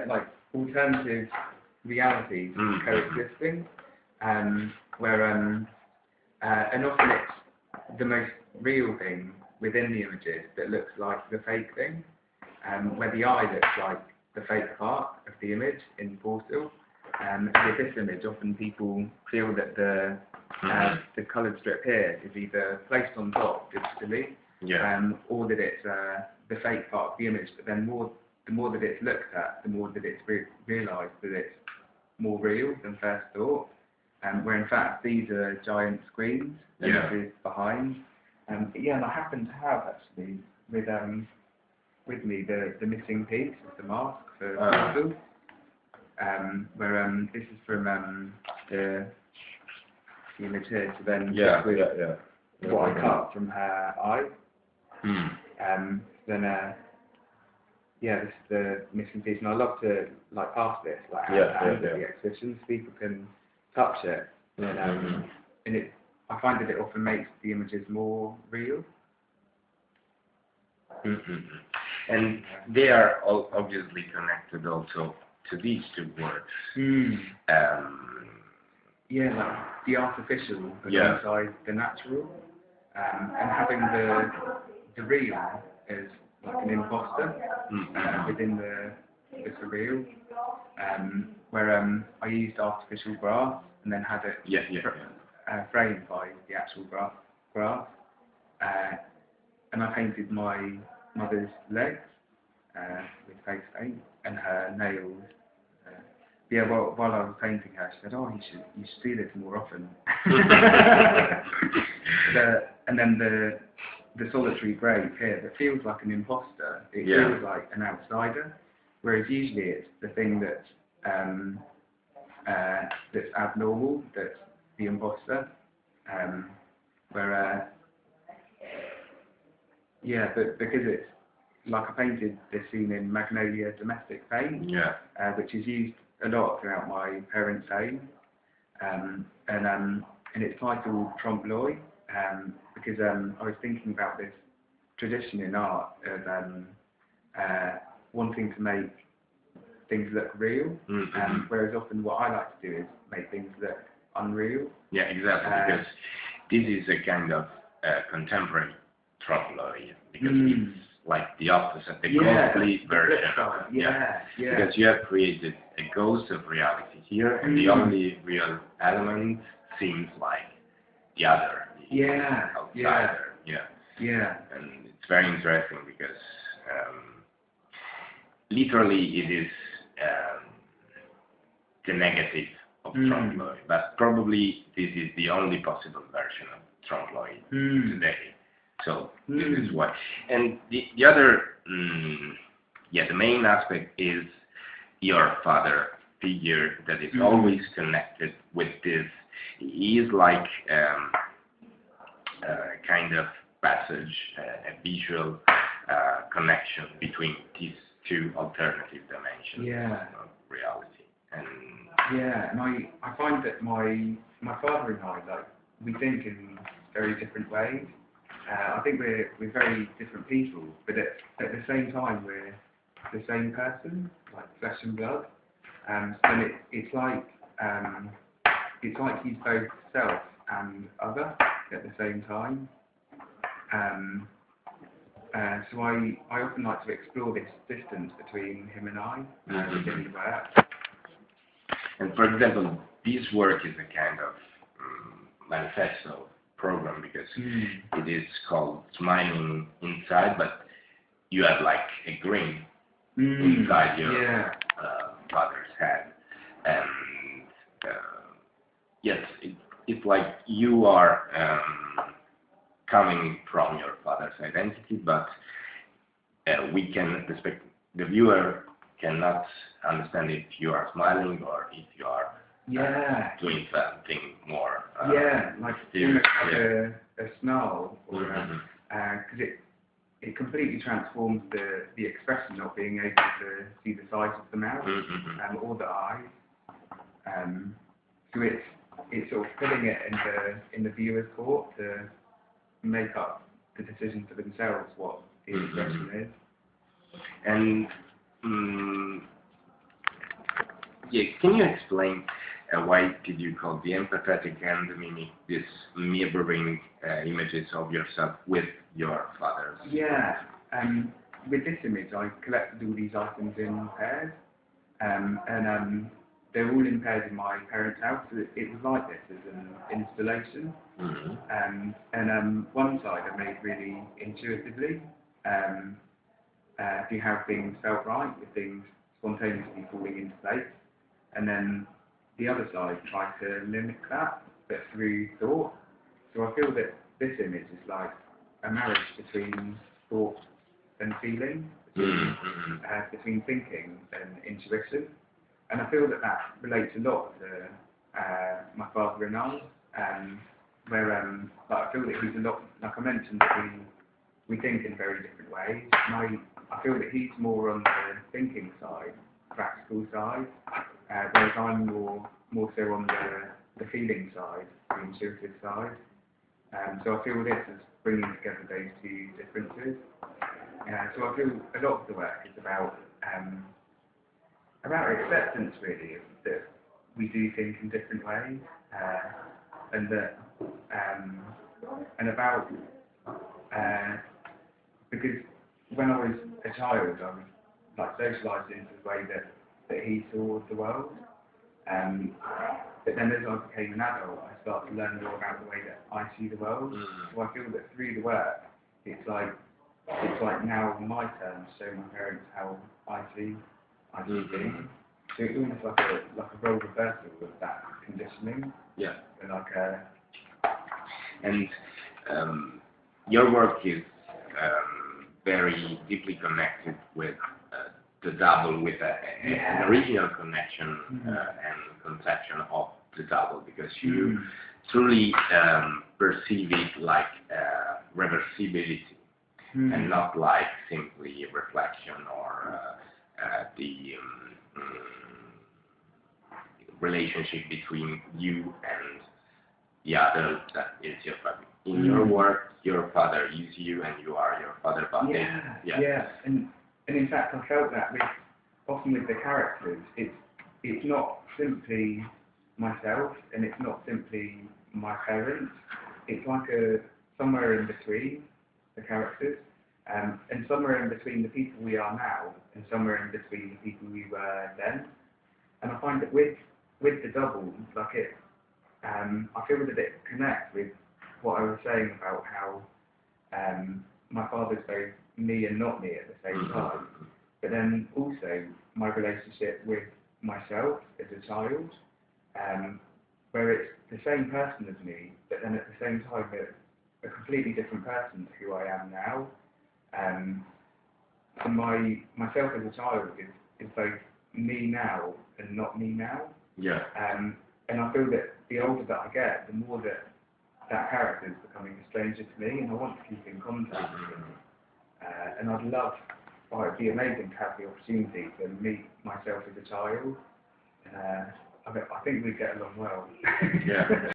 like alternative realities coexisting, where and often it's the most real thing within the images that looks like the fake thing, where the eye looks like the fake part of the image in Portal. With this image, often people feel that the coloured strip here is either placed on top digitally, or that it's the fake part of the image. But then the more that it's looked at, the more that it's realised that it's more real than first thought. Where in fact these are giant screens, and this is behind. And I happen to have actually with me the missing piece of the mask for Portal. Where this is from the image here, so then what I cut from her eye. Then this is the missing piece, and I love to like pass this at the exhibition so people can touch it, and I find that it often makes the images more real. And they are all obviously connected also to these two words. Like the artificial alongside the natural, and having the real as like an imposter within the surreal, where I used artificial grass and then had it framed by the actual grass, and I painted my mother's legs with face paint and her nails. While I was painting her, she said, "Oh, you should do this more often." And then the solitary grave here that feels like an imposter. It feels like an outsider, whereas usually it's the thing that's abnormal, that's the imposter. But because it's like I painted this scene in Magnolia domestic paint, which is used a lot throughout my parents' home, and it's titled Trompe l'oeil, because I was thinking about this tradition in art of wanting to make things look real, whereas often what I like to do is make things look unreal. Yeah, exactly, because this is a kind of contemporary trompe l'oeil, because it's like the opposite, the complete version of it. Because you have created a ghost of reality here, and the only real element seems like the other, the outsider. And it's very interesting because literally it is the negative of trompe l'oeil, but probably this is the only possible version of trompe l'oeil today. So this is why. And the other, the main aspect is your father figure that is always connected with this. He is like a kind of passage, a visual connection between these two alternative dimensions of reality. And I find that my father and I, like, we think in very different ways. I think we're very different people, but at the same time we're the same person, like flesh and blood. And it's like he's both self and other at the same time. So I often like to explore this distance between him and I within the work. And for example, this work is a kind of manifesto program, because it is called Smiling Inside, but you have like a grin inside your father's head, and it's like you are coming from your father's identity, but the viewer cannot understand if you are smiling or if you are doing something more. Like almost like a snarl, or because it completely transforms the expression, not being able to see the size of the mouth or the eyes. So it's sort of putting it in the viewer's court to make up the decision for themselves what the expression is. And Yeah, can you explain why did you call the empathetic and the mimic this mirroring images of yourself with your father? Yeah, with this image I collected all these items in pairs, and they're all in pairs in my parents' house. It was like this as an installation, and one side I made really intuitively, see how things felt right, with things spontaneously falling into place, and then the other side tried to mimic that, but through thought. So I feel that this image is like a marriage between thought and feeling, between thinking and intuition, and I feel that that relates a lot to my father and I, where like I feel that he's a lot, like I mentioned, we think in very different ways. And I feel that he's more on the thinking side, practical side, whereas I'm more so on the feeling side, the intuitive side. So I feel this is bringing together those two differences. So I feel a lot of the work is about acceptance, really, that we do think in different ways, and that and about because when I was a child, I was like socialised into the way that he saw the world. But then as I became an adult, I started to learn more about the way that I see the world. So I feel that through the work, it's like now my turn to show my parents how I see things. So it's almost like a role reversal of that conditioning. Yeah. And your work is very deeply connected with the double, with an original connection and conception of the double, because you truly perceive it like reversibility and not like simply reflection or the relationship between you and the other that is your father. In your work, your father is you and you are your father, but and in fact I felt that often with the characters, it's not simply myself and it's not simply my parents, it's like somewhere in between the characters, and somewhere in between the people we are now and somewhere in between the people we were then. And I find that with the double, like it, I feel that it connects with what I was saying about how my father's both me and not me at the same time, but then also my relationship with myself as a child, where it's the same person as me, but then at the same time a completely different person to who I am now. And myself as a child is both me now and not me now. Yeah. And I feel that the older that I get, the more that character is becoming a stranger to me, and I want to keep in contact with him. And I'd love, it'd be amazing to have the opportunity to meet myself as a child. I think we'd get along well. Yeah.